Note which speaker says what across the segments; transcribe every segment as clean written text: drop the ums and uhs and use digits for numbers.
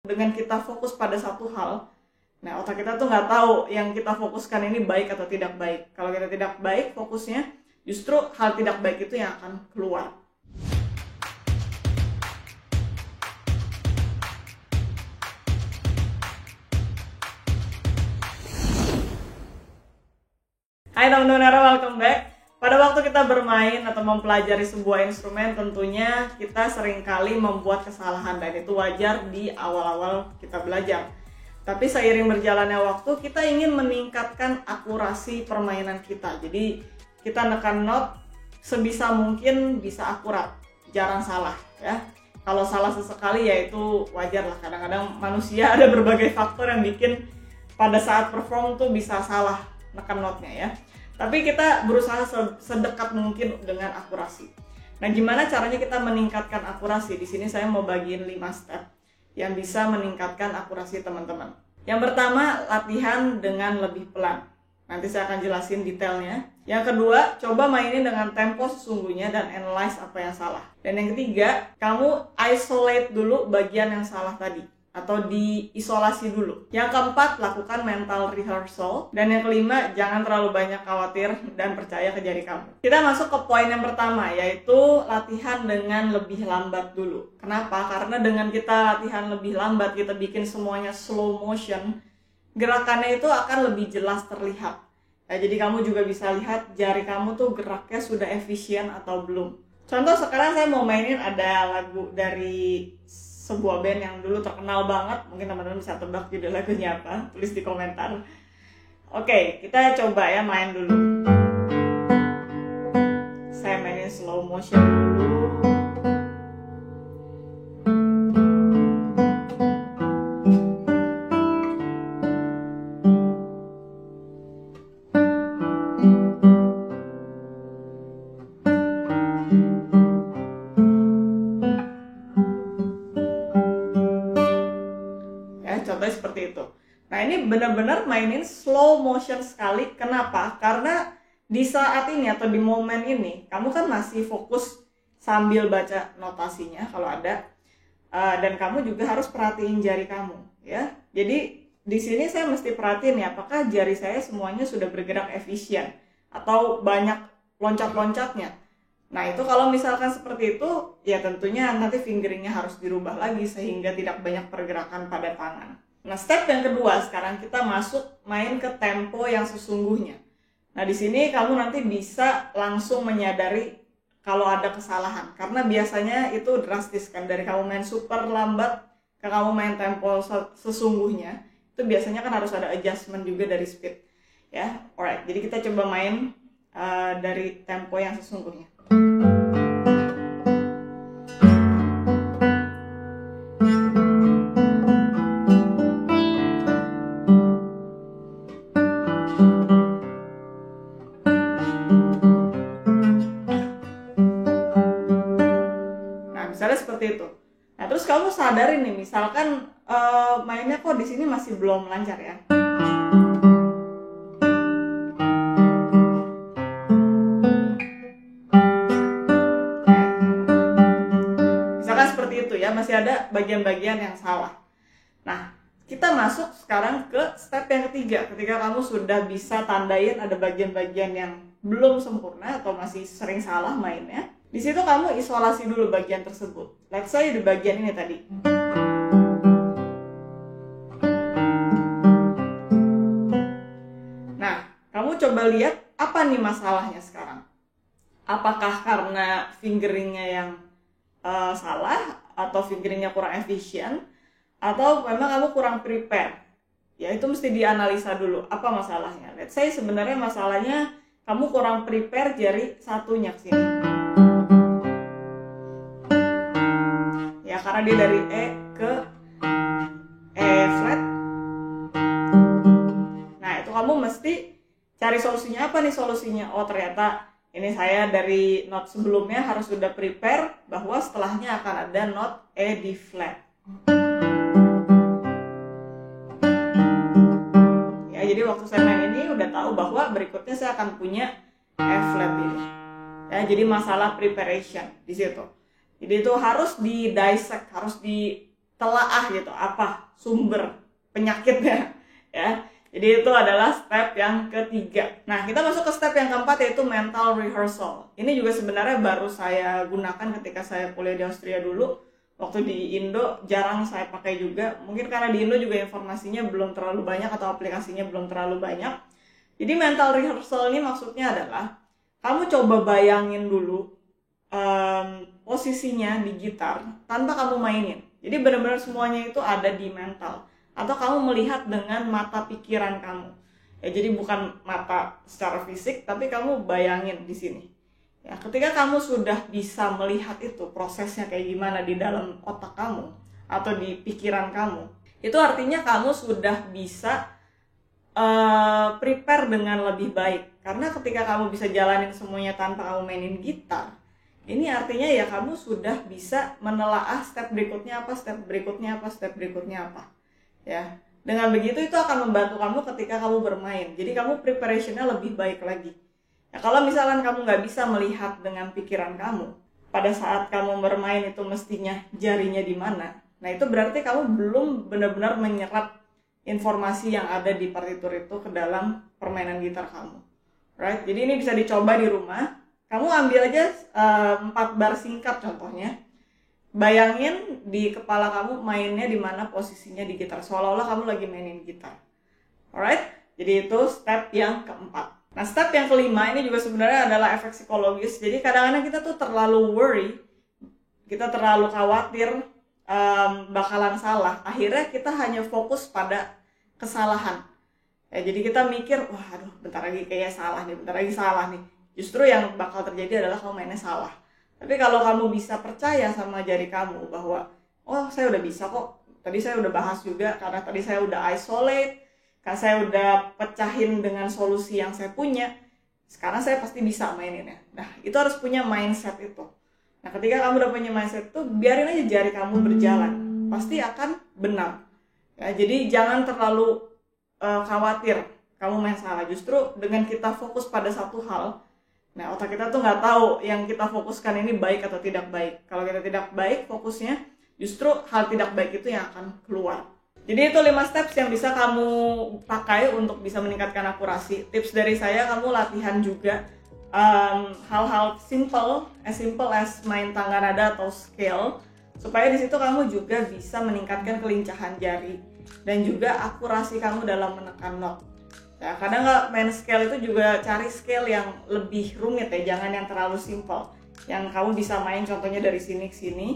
Speaker 1: Dengan kita fokus pada satu hal, nah otak kita tuh nggak tahu yang kita fokuskan ini baik atau tidak baik. Kalau kita tidak baik fokusnya, justru hal tidak baik itu yang akan keluar. Hai teman-teman, welcome back. Pada waktu kita bermain atau mempelajari sebuah instrumen, tentunya kita seringkali membuat kesalahan, dan itu wajar di awal-awal kita belajar. Tapi seiring berjalannya waktu, kita ingin meningkatkan akurasi permainan kita. Jadi kita nekan not sebisa mungkin bisa akurat, jarang salah ya. Kalau salah sesekali ya itu wajar lah. Kadang-kadang manusia ada berbagai faktor yang bikin pada saat perform tuh bisa salah nekan notnya ya. Tapi kita berusaha sedekat mungkin dengan akurasi. Nah, gimana caranya kita meningkatkan akurasi? Di sini saya mau bagiin 5 step yang bisa meningkatkan akurasi teman-teman. Yang pertama, latihan dengan lebih pelan. Nanti saya akan jelasin detailnya. Yang kedua, coba mainin dengan tempo sesungguhnya dan analyze apa yang salah. Dan yang ketiga, kamu isolate dulu bagian yang salah tadi, atau diisolasi dulu. Yang keempat, lakukan mental rehearsal. Dan yang kelima, jangan terlalu banyak khawatir dan percaya ke jari kamu. Kita masuk ke poin yang pertama, yaitu latihan dengan lebih lambat dulu. Kenapa? Karena dengan kita latihan lebih lambat, kita bikin semuanya slow motion, gerakannya itu akan lebih jelas terlihat. Nah, jadi kamu juga bisa lihat jari kamu tuh geraknya sudah efisien atau belum. Contoh sekarang saya mau mainin ada lagu dari sebuah band yang dulu terkenal banget. Mungkin teman-teman bisa tebak judul lagunya apa, tulis di komentar. Oke, kita coba ya main dulu. Saya mainin slow motion dulu. Contohnya seperti itu. Nah, ini benar-benar mainin slow motion sekali. Kenapa? Karena di saat ini atau di momen ini kamu kan masih fokus sambil baca notasinya kalau ada, dan kamu juga harus perhatiin jari kamu ya. Jadi di sini saya mesti perhatiin ya, apakah jari saya semuanya sudah bergerak efisien atau banyak loncat-loncatnya. Nah, itu kalau misalkan seperti itu, ya tentunya nanti fingeringnya harus dirubah lagi sehingga tidak banyak pergerakan pada tangan. Nah, step yang kedua, sekarang kita masuk main ke tempo yang sesungguhnya. Nah, di sini kamu nanti bisa langsung menyadari kalau ada kesalahan. Karena biasanya itu drastis kan, dari kamu main super lambat ke kamu main tempo sesungguhnya. Itu biasanya kan harus ada adjustment juga dari speed. Ya, alright. Jadi kita coba main dari tempo yang sesungguhnya. Misalnya seperti itu. Nah, terus kamu sadarin nih, misalkan mainnya kok di sini masih belum lancar ya. Misalkan seperti itu ya, masih ada bagian-bagian yang salah. Nah, kita masuk sekarang ke step yang ketiga. Ketika kamu sudah bisa tandain ada bagian-bagian yang belum sempurna atau masih sering salah mainnya, di situ kamu isolasi dulu bagian tersebut. Let's say di bagian ini tadi. Nah, kamu coba lihat apa nih masalahnya sekarang. Apakah karena fingeringnya yang salah, atau fingeringnya kurang efisien, atau memang kamu kurang prepare? Ya, itu mesti dianalisa dulu apa masalahnya. Let's say sebenarnya masalahnya kamu kurang prepare jari satunya ke sini. Ya, karena dia dari E ke E flat. Nah, itu kamu mesti cari solusinya. Apa nih solusinya? Oh, ternyata ini saya dari not sebelumnya harus sudah prepare bahwa setelahnya akan ada not E di flat. Ya, jadi waktu saya main ini udah tahu bahwa berikutnya saya akan punya E flat ini. Ya, jadi masalah preparation di situ. Jadi itu harus di dissect, harus telaah gitu apa sumber penyakitnya ya. Jadi itu adalah step yang ketiga. Nah, kita masuk ke step yang keempat, yaitu mental rehearsal. Ini juga sebenarnya baru saya gunakan ketika saya kuliah di Austria dulu. Waktu di Indo jarang saya pakai juga. Mungkin karena di Indo juga informasinya belum terlalu banyak atau aplikasinya belum terlalu banyak. Jadi mental rehearsal ini maksudnya adalah kamu coba bayangin dulu posisinya di gitar tanpa kamu mainin. Jadi benar-benar semuanya itu ada di mental. Atau kamu melihat dengan mata pikiran kamu. Ya, jadi bukan mata secara fisik, tapi kamu bayangin di sini. Ya, ketika kamu sudah bisa melihat itu prosesnya kayak gimana di dalam otak kamu atau di pikiran kamu, itu artinya kamu sudah bisa prepare dengan lebih baik. Karena ketika kamu bisa jalanin semuanya tanpa kamu mainin gitar, ini artinya ya kamu sudah bisa menelaah step berikutnya apa, step berikutnya apa, step berikutnya apa. Ya, dengan begitu itu akan membantu kamu ketika kamu bermain. Jadi kamu preparationnya lebih baik lagi. Ya, kalau misalkan kamu nggak bisa melihat dengan pikiran kamu, pada saat kamu bermain itu mestinya jarinya di mana. Nah, itu berarti kamu belum benar-benar menyerap informasi yang ada di partitur itu ke dalam permainan gitar kamu. Right? Jadi ini bisa dicoba di rumah. Kamu ambil aja 4 bar singkat contohnya. Bayangin di kepala kamu mainnya di mana posisinya di gitar. Seolah-olah kamu lagi mainin gitar. Alright? Jadi itu step yang keempat. Nah, step yang kelima ini juga sebenarnya adalah efek psikologis. Jadi kadang-kadang kita tuh terlalu worry, kita terlalu khawatir bakalan salah. Akhirnya kita hanya fokus pada kesalahan. Ya, jadi kita mikir, wah aduh bentar lagi kayaknya salah nih, bentar lagi salah nih. Justru yang bakal terjadi adalah kamu mainnya salah. Tapi kalau kamu bisa percaya sama jari kamu bahwa, oh saya udah bisa kok. Tadi saya udah bahas juga, karena tadi saya udah isolate, karena saya udah pecahin dengan solusi yang saya punya. Sekarang saya pasti bisa maininnya. Nah, itu harus punya mindset itu. Nah, ketika kamu udah punya mindset itu, biarin aja jari kamu berjalan. Pasti akan benar. Ya, jadi jangan terlalu khawatir kamu main salah. Justru dengan kita fokus pada satu hal, nah, otak kita tuh nggak tahu yang kita fokuskan ini baik atau tidak baik. Kalau kita tidak baik fokusnya, justru hal tidak baik itu yang akan keluar. Jadi itu 5 steps yang bisa kamu pakai untuk bisa meningkatkan akurasi. Tips dari saya, kamu latihan juga hal-hal simple as main tangga nada atau scale, supaya di situ kamu juga bisa meningkatkan kelincahan jari dan juga akurasi kamu dalam menekan not. Ya, kadang nggak main scale itu juga cari scale yang lebih rumit ya, jangan yang terlalu simple. Yang kamu bisa main contohnya dari sini ke sini.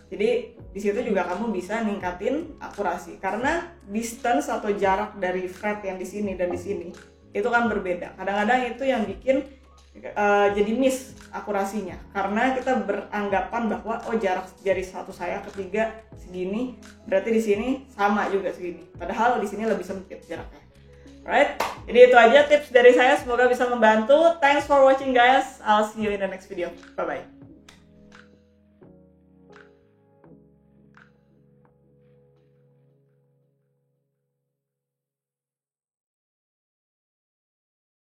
Speaker 1: Jadi di situ juga kamu bisa ningkatin akurasi karena distance atau jarak dari fret yang di sini dan di sini itu kan berbeda. Kadang-kadang itu yang bikin jadi miss akurasinya karena kita beranggapan bahwa oh jarak jari satu saya ketiga segini, berarti di sini sama juga segini. Padahal di sini lebih sempit jaraknya. Right? Jadi itu aja tips dari saya, semoga bisa membantu. Thanks for watching guys. I'll see you in the next video. Bye bye.